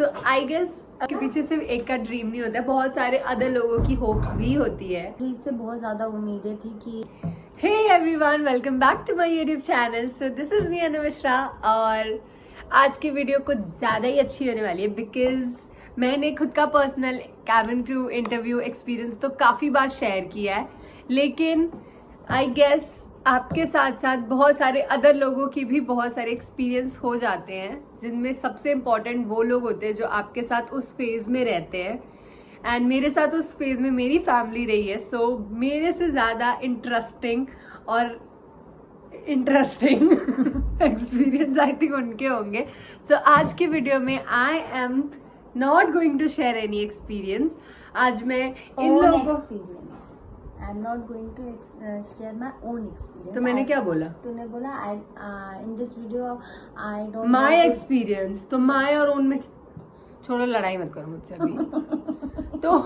So I guess के पीछे सिर्फ एक का ड्रीम नहीं होता है, बहुत सारे अदर लोगों की होप्स भी होती है। इससे बहुत ज़्यादा उम्मीदें थी कि hey everyone, welcome back to my YouTube channel. So this is me Anu Mishra और आज की वीडियो कुछ ज़्यादा ही अच्छी होने वाली है बिकॉज मैंने खुद का personal cabin crew interview experience तो काफ़ी बार शेयर किया है, लेकिन आई गेस आपके साथ साथ बहुत सारे अदर लोगों की भी बहुत सारे एक्सपीरियंस हो जाते हैं, जिनमें सबसे इम्पॉर्टेंट वो लोग होते हैं जो आपके साथ उस फेज में रहते हैं। एंड मेरे साथ उस फेज में मेरी फैमिली रही है, सो मेरे से ज़्यादा इंटरेस्टिंग एक्सपीरियंस आई थिंक उनके होंगे। सो आज की वीडियो में I am not going to share any experience. आज मैं इन लोगों I am not going to share my own experience. तो मैंने क्या बोला? तूने बोला in this video I don't my experience. तो माय और ओन में छोड़ो, लड़ाई मत करो मुझसे अभी। तो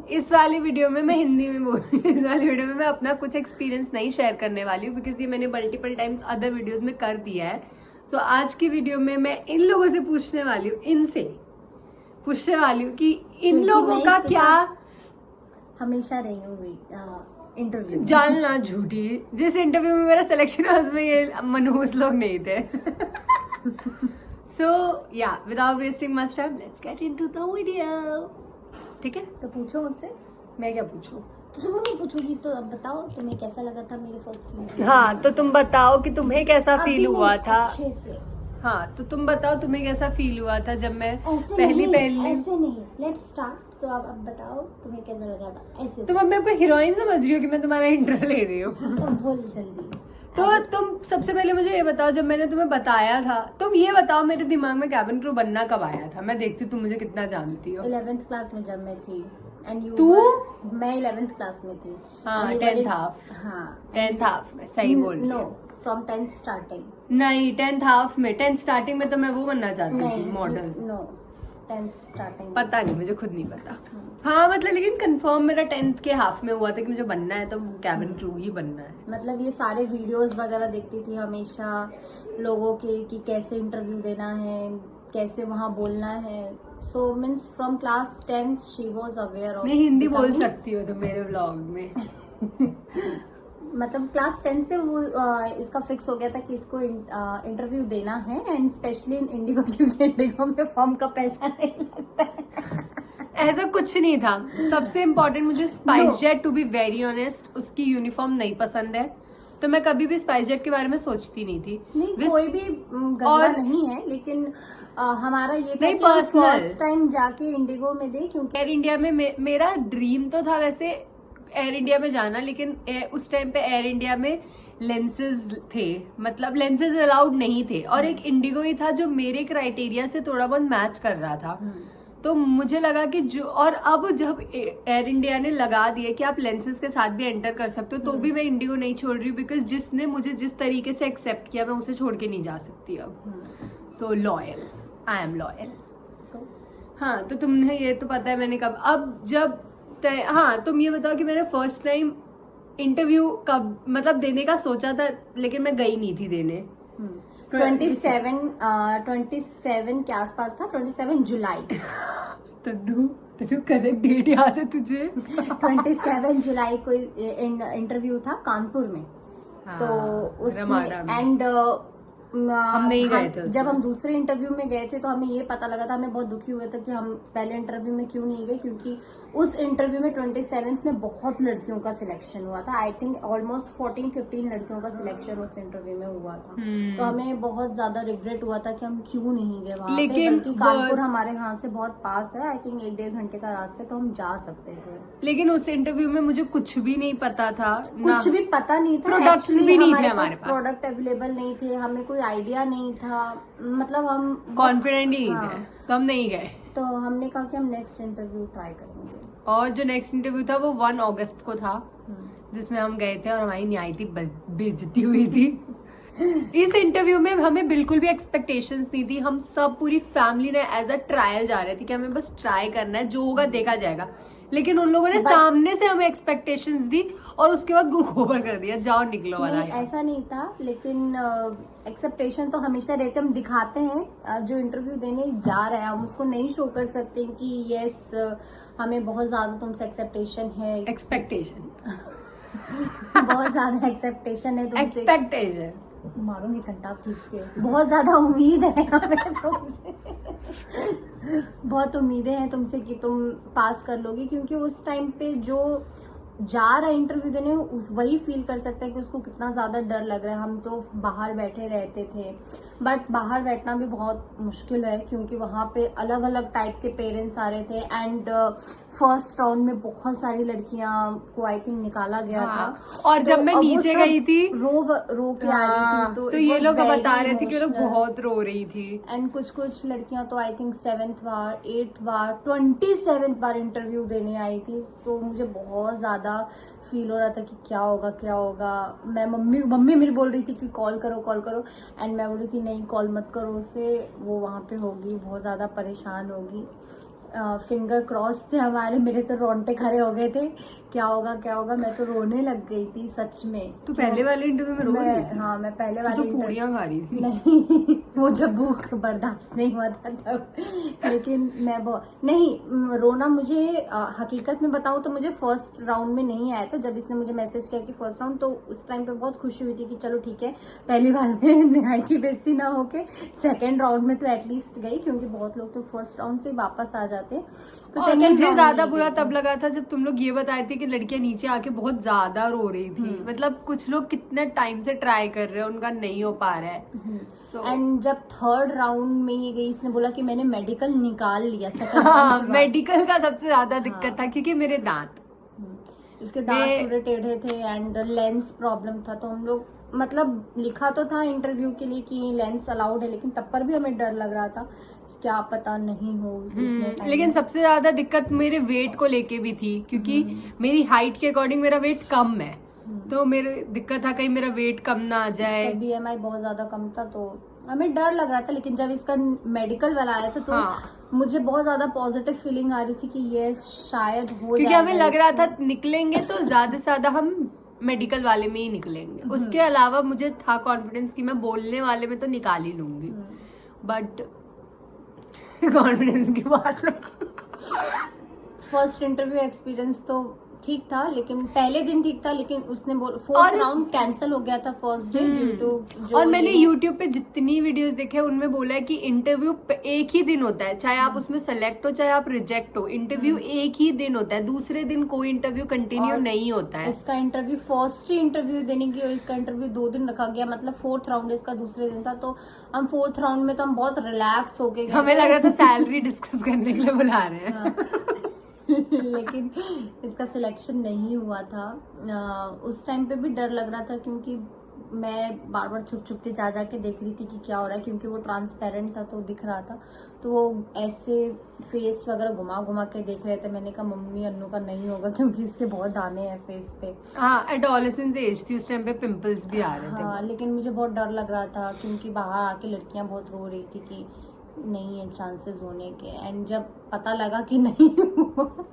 इस वाली वीडियो में मैं हिंदी में बोल रही हूँ। इस वाली वीडियो में मैं अपना कुछ एक्सपीरियंस नहीं शेयर करने वाली हूँ बिकॉज ये मैंने मल्टीपल टाइम्स अदर वीडियोस में कर दिया है। सो आज की वीडियो में मैं इन लोगों से पूछने वाली हूँ, इनसे पूछने वाली हूँ कि इन लोगों का क्या हमेशा रही हूँ इंटरव्यू जानना झूठी। जिस इंटरव्यू में मेरा सिलेक्शन है उसमें ये मनहूस लोग नहीं थे। So yeah, without wasting much time, let's get into the video. ठीक है? तो पूछो मुझसे। मैं क्या पूछूं? तो तुम नहीं पूछोगी तो अब बताओ तुम्हें कैसा लगा था मेरे फर्स्ट इंटरव्यू। हाँ, तो तुम बताओ कि तुम्हें कैसा फील हुआ था। अच्छे से। हाँ, तो तुम बताओ तुम्हें कैसा फील हुआ था जब मैं ऐसे पहली ऐसे नहीं, लेट्स स्टार्ट। तो आप अब बताओ तुम्हें कैसा लगा था। ऐसे तुम अब मेरे को हीरोइन समझ रही हो कि मैं तुम्हारा इंटरव्यू ले रही हूँ। तो बोल जल्दी। तो तुम सबसे पहले मुझे ये बताओ, जब मैंने तुम्हें बताया था, तुम ये बताओ मेरे दिमाग में कैबिन क्रू बनना कब आया था? मैं देखती हूँ तुम मुझे कितना जानती हो। 11th क्लास में जब मैं थी एंड यू तू? मैं 11th क्लास में थी। हाँ, And you 10th were in- half. हाँ 10th हाफ में, सही बोल रही नो हो। From 10th starting. नहीं, 10th हाफ में। 10th स्टार्टिंग में तो मैं वो बनना चाहती थी, नहीं मॉडल। No 10th starting. पता नहीं, मुझे खुद नहीं पता। हाँ मतलब, लेकिन कंफर्म मेरा 10th के हाफ में हुआ था कि मुझे बनना है, तो कैबिन क्रू ही बनना है। मतलब ये सारे वीडियोस वगैरह देखती थी हमेशा लोगों के कि कैसे इंटरव्यू देना है, कैसे वहाँ बोलना है। So means from class 10th she was aware of. मैं हिंदी बोल सकती हूँ तो मेरे व्लॉग में। मतलब क्लास 10 से वो इसका फिक्स हो गया था कि इसको इंटरव्यू देना है, एंड स्पेशली इन इंडिगो, क्योंकि इंडिगो में फॉर्म का पैसा नहीं लगता है। ऐसा कुछ नहीं था। सबसे इम्पोर्टेंट, मुझे SpiceJet, to be very honest, उसकी यूनिफॉर्म नहीं पसंद है, तो मैं कभी भी स्पाइस जेट के बारे में सोचती नहीं थी। नहीं कोई भी गंदा और नहीं है, लेकिन हमारा ये था नहीं, कि हम personal। फर्स्ट टाइम जाके इंडिगो में दे, क्योंकि एयर इंडिया में मेरा ड्रीम तो था वैसे एयर इंडिया में जाना, लेकिन उस टाइम पे एयर इंडिया में लेंसेज थे, मतलब लेंसेज अलाउड नहीं थे, और एक इंडिगो ही था जो मेरे क्राइटेरिया से थोड़ा बहुत मैच कर रहा था। तो मुझे लगा कि जो, और अब जब एयर इंडिया ने लगा दिया कि आप लेंसेज के साथ भी एंटर कर सकते हो, तो भी मैं इंडिगो नहीं छोड़ रही हूँ बिकॉज जिसने मुझे जिस तरीके से एक्सेप्ट किया, मैं उसे छोड़ के नहीं जा सकती अब। सो लॉयल, आई एम लॉयल। हाँ, तो तुम्हें ये तो पता है मैंने कब, अब जब हाँ, तुम ये बताओ कि मैंने फर्स्ट टाइम इंटरव्यू कब मतलब देने का सोचा था, लेकिन मैं गई नहीं थी देने। 27 के आसपास था, 27 जुलाई। तनु करेक्ट डेट याद है तुझे? 27 जुलाई को इंटरव्यू था कानपुर में। तो उसमें एंड हम नहीं गए थे। जब हम दूसरे इंटरव्यू में गए थे तो हमें ये पता लगा था, हमें बहुत दुखी हुए थे कि हम पहले इंटरव्यू में क्यों नहीं गए, क्योंकि उस इंटरव्यू में 27th में बहुत लड़कियों का सिलेक्शन हुआ था। आई थिंक ऑलमोस्ट 14-15 लड़कियों का सिलेक्शन उस इंटरव्यू में हुआ था। तो हमें बहुत ज्यादा रिग्रेट हुआ था कि हम क्यों नहीं गए वहाँ पे, बल्कि कानपुर हमारे यहाँ से बहुत पास है, आई थिंक 1-1.5 घंटे का रास्ता, तो हम जा सकते थे। लेकिन उस इंटरव्यू में मुझे कुछ भी नहीं पता था, कुछ भी पता नहीं था, प्रोडक्ट्स भी नहीं थे हमारे पास, प्रोडक्ट अवेलेबल नहीं थे, हमें कोई आइडिया नहीं था, मतलब हम कॉन्फिडेंट ही नहीं थे, तो हम नहीं गए। तो हमने कहा कि हम नेक्स्ट इंटरव्यू ट्राई करेंगे। और जो नेक्स्ट इंटरव्यू था वो 1 अगस्त को था, जिसमें हम गए थे और हमारी न्यायिति बेइज्जती हुई थी। इस इंटरव्यू में हमें बिल्कुल भी एक्सपेक्टेशंस नहीं थी। हम सब पूरी फैमिली ने एज अ ट्रायल जा रहे थे कि हमें बस ट्राई करना है, जो होगा देखा जाएगा। लेकिन उन लोगों ने But- सामने से हमें एक्सपेक्टेशंस दी और उसके बाद गोबर कर दिया, जाओ निकलो वाला नहीं, ऐसा नहीं था, लेकिन एक्सेप्टेशन तो हमेशा रहते, हम दिखाते हैं जो इंटरव्यू देने जा रहे हैं हम उसको नहीं शो कर सकते कि यस हमें बहुत ज्यादा तुमसे एक्सेप्टेशन है, एक्सपेक्टेशन बहुत ज्यादा एक्सेप्टेशन है तुमसे, एक्सपेक्टेशन मारूंगी घंटा खींच के, बहुत ज्यादा उम्मीद है हमें तुमसे, बहुत उम्मीदें हैं तुमसे कि तुम पास कर लोगी, क्योंकि उस टाइम पे जो जा रहा है इंटरव्यू देने वही फील कर सकता है कि उसको कितना ज्यादा डर लग रहा है। हम तो बाहर बैठे रहते थे, बट बाहर बैठना भी बहुत मुश्किल है क्योंकि वहाँ पे अलग अलग टाइप के पेरेंट्स आ रहे थे एंड फर्स्ट राउंड में बहुत सारी लड़कियां को आई थिंक निकाला गया था। और जब मैं अब वो नीचे सब गई थी रो के आ रही थी, तो ये लोग बता रहे थे कि वो लोग बहुत रो रही थी। एंड कुछ लड़कियां तो I think 7th bar 8th bar 27th bar interview देने आई थी, तो मुझे बहुत ज्यादा फील हो रहा था कि क्या होगा। मैं मम्मी मेरी बोल रही थी कि कॉल करो एंड मैं बोल रही थी नहीं कॉल मत करो उसे, वो वहाँ पे होगी बहुत ज़्यादा परेशान होगी। फिंगर क्रॉस थे हमारे, मेरे तो रोंगटे खड़े हो गए थे, क्या होगा, मैं तो रोने लग गई थी सच में। तो पहले वाले इंटरव्यू में रो रही थी? हाँ, मैं पहले वाले तो पूड़ियाँ खा रही थी। नहीं वो जब भूख बर्दाश्त नहीं हुआ था तब, लेकिन मैं नहीं रोना मुझे हकीकत में बताऊं तो मुझे फर्स्ट राउंड में नहीं आया था। जब इसने मुझे मैसेज किया कि फर्स्ट राउंड, तो उस टाइम पे बहुत खुशी हुई थी कि चलो ठीक है, पहली बार में निहायती बेइज्जती ना होके सेकेंड राउंड में तो एटलीस्ट गई, क्योंकि बहुत लोग तो फर्स्ट राउंड से वापस आ जाते। तो और मुझे ज्यादा बुरा तब लगा था जब तुम लोग ये बताए थे कि लड़कियां नीचे आके बहुत ज्यादा रो रही थी। मतलब कुछ लोग कितने टाइम से ट्राई कर रहे हैं, उनका नहीं हो पा रहा है। एंड जब थर्ड राउंड में ये गई, इसने बोला कि मैंने मेडिकल निकाल लिया। हाँ, मेडिकल का सबसे ज्यादा दिक्कत था क्योंकि मेरे दांत, इसके दांत थोड़े टेढ़े थे एंड लेंस प्रॉब्लम था, तो हम लोग मतलब लिखा तो था इंटरव्यू के लिए कि लेंस अलाउड है, लेकिन तब पर भी हमें डर लग रहा था क्या पता नहीं हो। लेकिन सबसे ज्यादा दिक्कत मेरे वेट को लेके भी थी, क्योंकि मेरी हाइट के अकॉर्डिंग मेरा वेट कम है, तो मेरे दिक्कत था कहीं मेरा वेट कम ना आ जाए। BMI बहुत ज्यादा कम था तो हमें डर लग रहा था, लेकिन जब इसका मेडिकल वाला आया था तो मुझे बहुत ज्यादा पॉजिटिव फीलिंग आ रही थी कि ये शायद हो, क्योंकि हमें लग रहा था निकलेंगे तो ज्यादा से ज्यादा हम मेडिकल वाले में ही निकलेंगे। उसके अलावा मुझे था कॉन्फिडेंस कि मैं बोलने वाले में तो निकाल ही लूंगी, बट कॉन्फिडेंस की बात। फर्स्ट इंटरव्यू एक्सपीरियंस तो ठीक था, लेकिन पहले दिन ठीक था, लेकिन उसने फोर्थ राउंड कैंसिल हो गया था फर्स्ट डे ड्यू टू। और मैंने YouTube पे जितनी वीडियोस देखे उनमें बोला है कि इंटरव्यू एक ही दिन होता है, चाहे आप उसमें सेलेक्ट हो चाहे आप रिजेक्ट हो, इंटरव्यू एक ही दिन होता है, दूसरे दिन कोई इंटरव्यू कंटिन्यू नहीं होता है। इसका इंटरव्यू फर्स्ट ही इंटरव्यू देने की, और इसका इंटरव्यू 2 दिन रखा गया, मतलब फोर्थ राउंड इसका दूसरे दिन था। तो हम फोर्थ राउंड में तो हम बहुत रिलैक्स हो गए, हमें लग रहा था सैलरी डिस्कस करने के लिए बुला रहे हैं। लेकिन इसका सिलेक्शन नहीं हुआ था। उस टाइम पे भी डर लग रहा था क्योंकि मैं बार बार छुप के जा के देख रही थी कि क्या हो रहा है, क्योंकि वो ट्रांसपेरेंट था तो दिख रहा था, तो वो ऐसे फेस वगैरह घुमा के देख रहे थे। मैंने कहा मम्मी अन्नू का नहीं होगा क्योंकि इसके बहुत दाने हैं फेस पे। हाँ, एडोलेसेंस एज थी, उस टाइम पे पिंपल्स भी आ रहे थे। हाँ, लेकिन मुझे बहुत डर लग रहा था क्योंकि बाहर आके लड़कियां बहुत रो रही थी कि नहीं है चांसेस होने के, एंड जब पता लगा कि नहीं हुआ।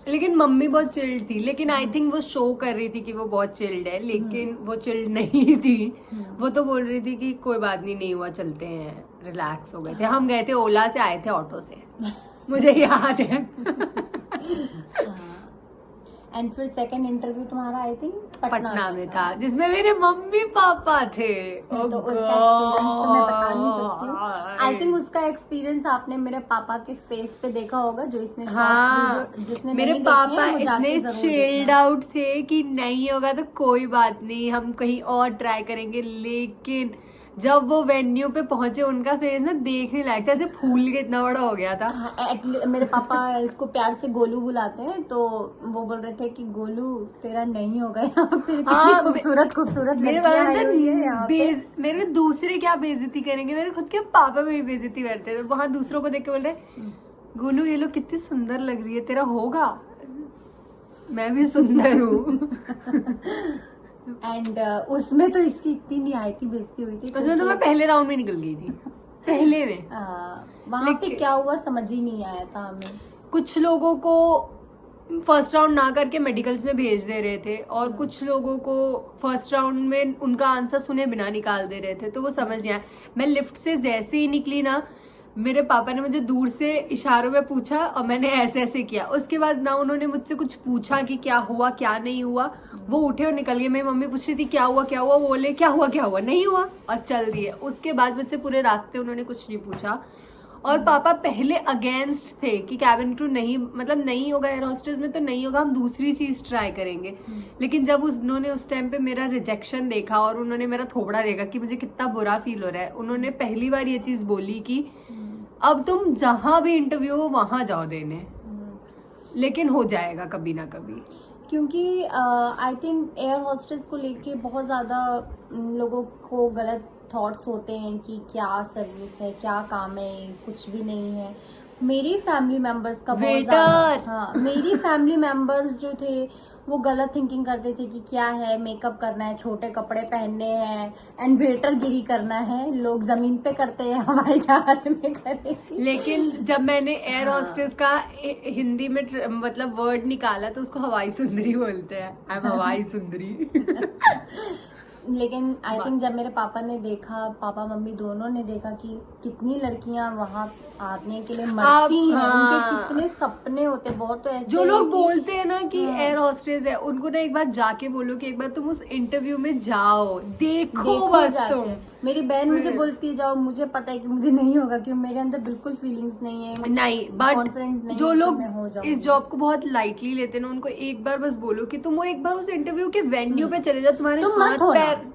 लेकिन मम्मी बहुत चिल्ड थी, लेकिन आई थिंक वो शो कर रही थी कि वो बहुत चिल्ड है, लेकिन वो चिल्ड नहीं थी। वो तो बोल रही थी कि कोई बात नहीं हुआ, चलते हैं, रिलैक्स हो गए थे। हम गए थे ओला से, आए थे ऑटो से, मुझे याद है। एंड फिर सेकंड इंटरव्यू तुम्हारा आई थिंक पटना में था, जिसमें मेरे मम्मी पापा थे। तो उसका एक्सपीरियंस तो मैं बता नहीं सकती हूँ। आई थिंक उसका एक्सपीरियंस आपने मेरे पापा के फेस पे देखा होगा, जो इसने जिसने मेरे पापा इतने चिल्ड आउट थे कि नहीं होगा तो कोई बात नहीं, हम कहीं और ट्राई करेंगे। लेकिन जब वो वेन्यू पे पहुंचे, उनका फेस ना देखने लायक था, ऐसे फूल के इतना बड़ा हो गया था। मेरे पापा इसको प्यार से गोलू बुलाते हैं, तो वो बोल रहे थे कि गोलू तेरा नहीं होगा यहाँ पे। हाँ, खूबसूरत लड़कियां आई हुई है यहाँ पे। मेरे दूसरे क्या बेइज्जती करेंगे, मेरे खुद के पापा मेरी बेइज्जती करते थे। वहां दूसरों को देख के बोल रहे गोलू ये लोग कितनी सुंदर लग रही है, तेरा होगा। मैं भी सुंदर हूँ। एंड उसमें तो इसकी इतनी निहायती बेइज्जती हुई थी। उसमें तो मैं पहले राउंड में निकल गई थी, पहले में। वहाँ पे क्या हुआ समझ ही नहीं आया था हमें। कुछ लोगों को फर्स्ट राउंड ना करके मेडिकल्स में भेज दे रहे थे, और कुछ लोगों को फर्स्ट राउंड में उनका आंसर सुने बिना निकाल दे रहे थे, तो वो समझ नहीं आया। मैं लिफ्ट से जैसे ही निकली ना, मेरे पापा ने मुझे दूर से इशारों में पूछा और मैंने ऐसे ऐसे किया। उसके बाद ना उन्होंने मुझसे कुछ पूछा कि क्या हुआ क्या नहीं हुआ, वो उठे और निकल गए। मेरी मम्मी पूछ रही थी क्या हुआ, वो बोले क्या हुआ नहीं हुआ, और चल दिए। उसके बाद मुझसे पूरे रास्ते उन्होंने कुछ नहीं पूछा। और पापा पहले अगेंस्ट थे कि कैबिन क्रू नहीं, मतलब नहीं होगा एयर होस्टेस में, तो नहीं होगा, हम दूसरी चीज ट्राई करेंगे। लेकिन जब उन्होंने उस टाइम पे मेरा रिजेक्शन देखा और उन्होंने मेरा थोबड़ा देखा कि मुझे कितना बुरा फील हो रहा है, उन्होंने पहली बार ये चीज बोली कि अब तुम जहां भी इंटरव्यू हो वहां जाओ देने, लेकिन हो जाएगा कभी ना कभी। क्योंकि आई थिंक एयर हॉस्टेस को लेके बहुत ज़्यादा लोगों को गलत थॉट्स होते हैं कि क्या सर्विस है, क्या काम है, कुछ भी नहीं है। मेरी फैमिली मेंबर्स का बहुत ज़्यादा, हाँ, मेरी फैमिली मेंबर्स जो थे वो गलत थिंकिंग करते थे कि क्या है, मेकअप करना है, छोटे कपड़े पहनने हैं एंड वेटर गिरी करना है, लोग जमीन पे करते हैं, हवाई जहाज में करेंगे। लेकिन जब मैंने एयर हॉस्टेस का हिंदी में मतलब वर्ड निकाला तो उसको हवाई सुंदरी बोलते हैं। आई एम हवाई सुंदरी। लेकिन आई थिंक जब मेरे पापा ने देखा, पापा मम्मी दोनों ने देखा कि कितनी लड़कियां वहां आने के लिए मरती हैं, उनके कितने सपने होते हैं। बहुत तो ऐसे जो लोग बोलते हैं ना कि एयर हॉस्टेस है, उनको ना एक बार जाके बोलो कि एक बार तुम उस इंटरव्यू में जाओ, देखो बस तुम। मेरी बहन मुझे बोलती है जाओ, मुझे पता है कि मुझे नहीं होगा, क्योंकि मेरे अंदर बिल्कुल फीलिंग्स नहीं है, नहीं, बट कॉन्फिडेंट नहीं। जो लोग इस जॉब को बहुत लाइटली लेते हैं ना, उनको एक बार बस बोलो कि तुम वो एक बार उस इंटरव्यू के वेन्यू पे चले जाओ, तुम्हारे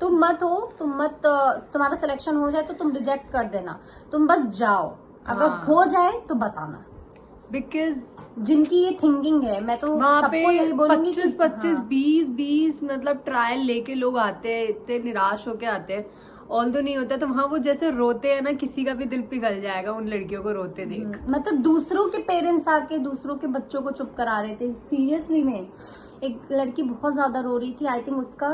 तुम मत तुम्हारा सिलेक्शन हो जाए तो तुम रिजेक्ट कर देना, तुम बस जाओ, अगर हो जाए तो बताना। बिकॉज जिनकी ये थिंकिंग है, मैं तो सबको यही बोलूंगी 25 मतलब ट्रायल लेके लोग आते हैं, इतने निराश होके आते हैं। ऑल तो नहीं होता, तो वहाँ वो जैसे रोते हैं ना, किसी का भी दिल पिघल जाएगा उन लड़कियों को रोते देख। मतलब दूसरों के पेरेंट्स आके दूसरों के बच्चों को चुप करा रहे थे। सीरियसली में एक लड़की बहुत ज्यादा रो रही थी, आई थिंक उसका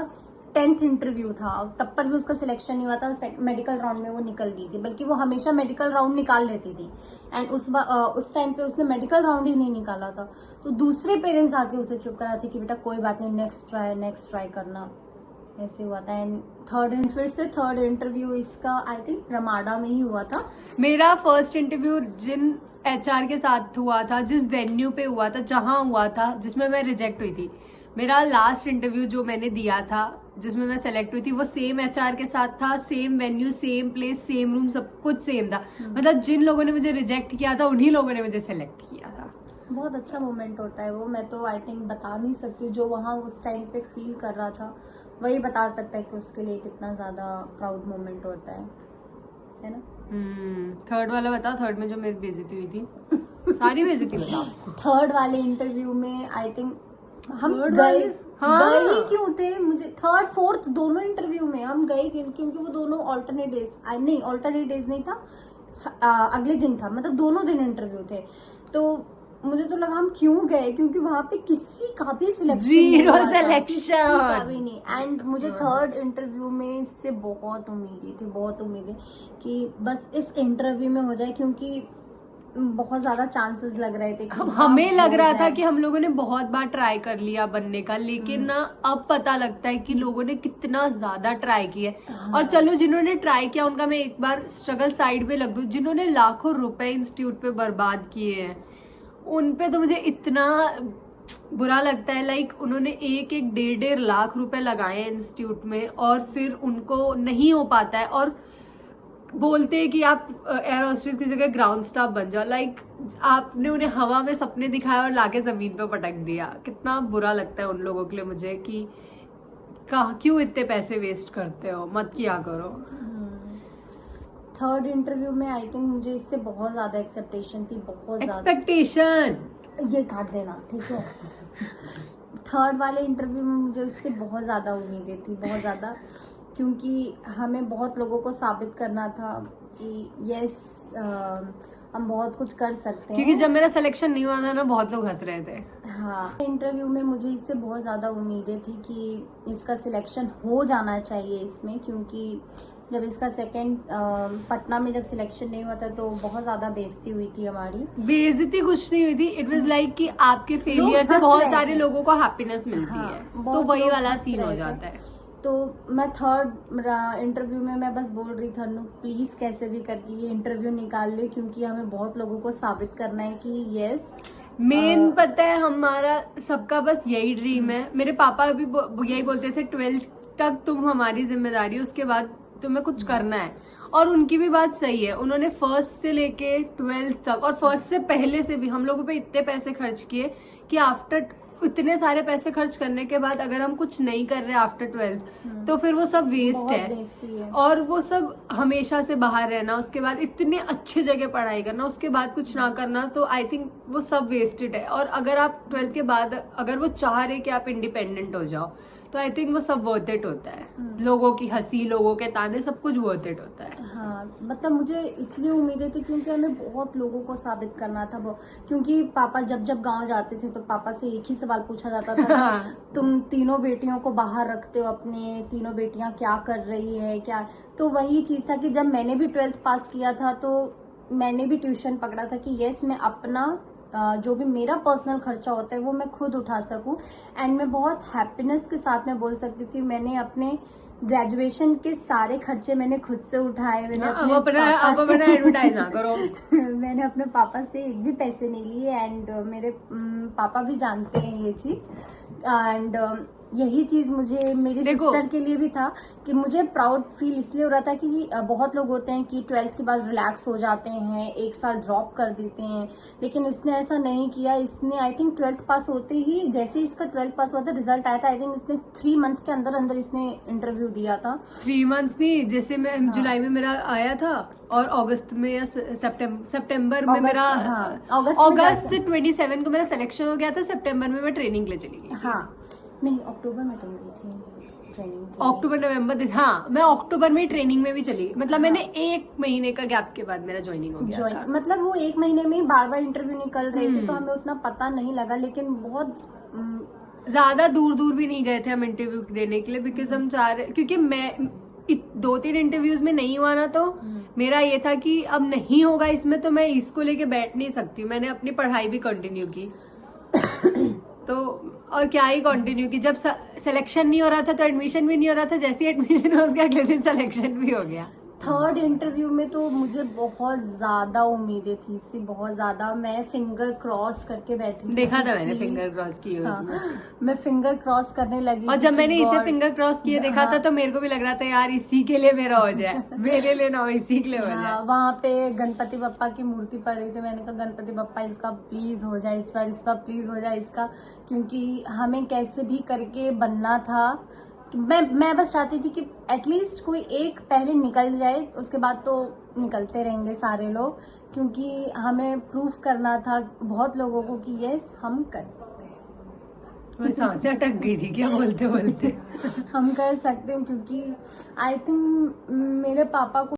10th इंटरव्यू था, तब पर भी उसका सिलेक्शन नहीं हुआ था, मेडिकल राउंड में वो निकल गई थी। बल्कि वो हमेशा मेडिकल राउंड निकाल लेती थी, एंड उस टाइम पे उसने मेडिकल राउंड ही नहीं निकाला था। तो दूसरे पेरेंट्स आके उसे चुप कराते कि बेटा कोई बात नहीं, नेक्स्ट ट्राई करना, ऐसे हुआ था। एंड थर्ड इंटरव्यू इसका आई थिंक रमाडा में ही हुआ था। मेरा फर्स्ट इंटरव्यू जिन HR के साथ हुआ था, जिस वेन्यू पे हुआ था, जहां हुआ था, जिसमें मैं रिजेक्ट हुई थी, मेरा लास्ट इंटरव्यू जो मैंने दिया था जिसमें मैं सेलेक्ट हुई थी, वो सेम HR के साथ था, same venue, same place, same room, सब कुछ सेम था। मतलब जिन लोगों ने मुझे रिजेक्ट किया था उन्हीं लोगों ने मुझे सेलेक्ट किया था। बहुत अच्छा मोमेंट होता है वो, मैं तो आई थिंक बता नहीं सकती। जो वहाँ उस टाइम पे फील कर रहा था वही बता सकता है कि उसके लिए कितना ज्यादा प्राउड मोमेंट होता है ना। थर्ड वाला बताओ, थर्ड में जो मेरी बेइज्जती हुई थी। सारी बेइज्जती बताओ। थर्ड वाले इंटरव्यू में आई थिंक हम गए ही क्यों थे, मुझे थर्ड फोर्थ दोनों इंटरव्यू में हम गए क्योंकि वो दोनों ऑल्टरनेट डेज नहीं था, अगले दिन था, मतलब दोनों दिन इंटरव्यू थे। तो मुझे तो लगा हम क्यों गए, क्योंकि वहां पे किसी का भी सिलेक्शन भी नहीं। एंड मुझे थर्ड इंटरव्यू में इससे बहुत उम्मीदें कि बस इस इंटरव्यू में हो जाए, क्योंकि बहुत ज्यादा चांसेस लग रहे थे। हमें लग रहा था कि हम लोगों ने बहुत बार ट्राई कर लिया बनने का, लेकिन ना अब पता लगता है कि लोगों ने कितना ज्यादा ट्राई किया। और चलो जिन्होंने ट्राई किया उनका मैं एक बार स्ट्रगल साइड पे लग दूं, जिन्होंने लाखों रुपए इंस्टीट्यूट पे बर्बाद किए हैं उन पे तो मुझे इतना बुरा लगता है। लाइक उन्होंने 1-1 1.5 लाख रुपए लगाए हैं इंस्टीट्यूट में, और फिर उनको नहीं हो पाता है, और बोलते हैं कि आप एयर होस्टेस की जगह ग्राउंड स्टाफ बन जाओ। लाइक आपने उन्हें हवा में सपने दिखाए और लाके जमीन पे पटक दिया। कितना बुरा लगता है उन लोगों के लिए मुझे कि क्यों इतने पैसे वेस्ट करते हो, मत किया करो। थर्ड इंटरव्यू में आई थिंक मुझे इससे बहुत ज्यादा एक्सपेक्टेशन थी, ये काट देना ठीक है। थर्ड वाले इंटरव्यू में मुझे इससे बहुत ज्यादा उम्मीदें थी, बहुत ज्यादा, क्योंकि हमें बहुत लोगों को साबित करना था कि यस हम बहुत कुछ कर सकते हैं। क्योंकि जब मेरा सिलेक्शन नहीं हुआ था ना, बहुत लोग हंस रहे थे। हाँ, इंटरव्यू में मुझे इससे बहुत ज़्यादा उम्मीदें थी कि इसका सिलेक्शन हो जाना चाहिए इसमें, क्योंकि जब इसका सेकंड पटना में जब सिलेक्शन नहीं हुआ था तो बहुत ज्यादा बेइज्जती हुई थी हमारी। बेइज्जती कुछ नहीं हुई थी, इट वाज लाइक कि आपके फेलियर लोग से हंस बहुत रहे सारे थे। लोगों को हैप्पीनेस मिलती हाँ, है, तो बहुत वही लोग वाला हंस सीन रहे हो थे। जाता है। तो मैं थर्ड इंटरव्यू में मैं बस बोल रही थी अनु प्लीज कैसे भी करके ये इंटरव्यू निकाल ले, क्योंकि हमें बहुत लोगों को साबित करना है कि यस मेन पता है हमारा सबका बस यही ड्रीम है। मेरे पापा भी यही बोलते थे 12th तक तुम हमारी जिम्मेदारी है, उसके बाद तुम्हें कुछ करना है। और उनकी भी बात सही है, उन्होंने फर्स्ट से लेके 12th तक और फर्स्ट से पहले से भी हम लोगों पे इतने पैसे खर्च किए कि आफ्टर इतने सारे पैसे खर्च करने के बाद अगर हम कुछ नहीं कर रहे आफ्टर 12th तो फिर वो सब वेस्ट बहुत है। बेइज्जती है। और वो सब हमेशा से बाहर रहना, उसके बाद इतने अच्छे जगह पढ़ाई करना, उसके बाद कुछ ना करना, तो आई थिंक वो सब वेस्टेड है। और अगर आप 12th के बाद अगर वो चाह रहे कि आप इंडिपेंडेंट हो जाओ तो आई थिंक वो सब वर्थ इट होता है। लोगों की हंसी, लोगों के ताने, सब कुछ वर्थ इट होता है। हाँ मतलब मुझे इसलिए उम्मीदें थी क्योंकि हमें बहुत लोगों को साबित करना था क्योंकि पापा जब जब गांव जाते थे तो पापा से एक ही सवाल पूछा जाता था हाँ। तुम तीनों बेटियों को बाहर रखते हो, अपने तीनों बेटियां क्या कर रही है क्या। तो वही चीज था कि जब मैंने भी 12th पास किया था तो मैंने भी ट्यूशन पकड़ा था कि यस मैं अपना जो भी मेरा पर्सनल खर्चा होता है वो मैं खुद उठा सकूं। एंड मैं बहुत हैप्पीनेस के साथ में बोल सकती हूँ कि मैंने अपने ग्रेजुएशन के सारे खर्चे मैंने खुद से उठाए। मैंने अपना एडवर्टाइज ना करो। मैंने अपने पापा से एक भी पैसे नहीं लिए एंड मेरे पापा भी जानते हैं ये चीज। एंड यही चीज मुझे मेरी सिस्टर के लिए भी था कि मुझे प्राउड फील इसलिए हो रहा था कि बहुत लोग होते हैं कि 12th के बाद रिलैक्स हो जाते हैं, एक साल ड्रॉप कर देते हैं, लेकिन इसने ऐसा नहीं किया। इसने आई थिंक 12th पास होते ही जैसे इसका 12th पास हुआ था रिजल्ट आया था, आई थिंक इसने 3 मंथ के अंदर अंदर इसने इंटरव्यू दिया था। 3 मंथ्स नहीं, जैसे मैं जुलाई में मेरा आया था और अगस्त में या सितंबर में मेरा अगस्त 27 को मेरा सिलेक्शन हो गया था। सितंबर में मैं ट्रेनिंग के लिए चली गई। हाँ नहीं अक्टूबर में तुम गई थी ट्रेनिंग। अक्टूबर नवंबर, हाँ मैं अक्टूबर में ट्रेनिंग में भी चली। मतलब मैंने 1 महीने का गैप के बाद मेरा ज्वाइनिंग हो गया था। मतलब वो 1 महीने में बार बार इंटरव्यू निकल रहे थे तो हमें उतना पता नहीं लगा, लेकिन बहुत ज्यादा दूर दूर भी नहीं गए थे हम इंटरव्यू देने के लिए, बिकॉज हम चाह रहे, क्योंकि मैं 2-3 इंटरव्यूज में नहीं हुआ ना तो मेरा ये था कि अब नहीं होगा इसमें तो मैं इसको लेके बैठ नहीं सकती। मैंने अपनी पढ़ाई भी कंटिन्यू की तो और क्या ही कंटिन्यू की। जब सिलेक्शन नहीं हो रहा था तो एडमिशन भी नहीं हो रहा था, जैसे एडमिशन हो गया अगले दिन सिलेक्शन भी हो गया। थर्ड इंटरव्यू में तो मुझे बहुत ज्यादा उम्मीदें थी इससे, बहुत ज्यादा। मैं फिंगर क्रॉस करके बैठी थी। देखा था मैंने फिंगर क्रॉस किए हुए। हाँ, मैं फिंगर क्रॉस करने लगी और जब मैंने इसे फिंगर क्रॉस किए देखा था तो मेरे को भी लग रहा था यार इसी के लिए मेरा हो जाए, मेरे लिए ना हो, इसी के लिए हो जाए। वहाँ पे गणपति बप्पा की मूर्ति पड़ रही थी, मैंने कहा गणपति बप्पा इसका प्लीज हो जाए, इस बार प्लीज हो जाए इसका, क्योंकि हमें कैसे भी करके बनना था। मैं बस चाहती थी कि एटलीस्ट कोई एक पहले निकल जाए, उसके बाद तो निकलते रहेंगे सारे लोग, क्योंकि हमें प्रूफ करना था बहुत लोगों को कि यस हम कर सकते हैं। मैं सांसें अटक गई थी क्या बोलते बोलते। हम कर सकते हैं, क्योंकि आई थिंक मेरे पापा को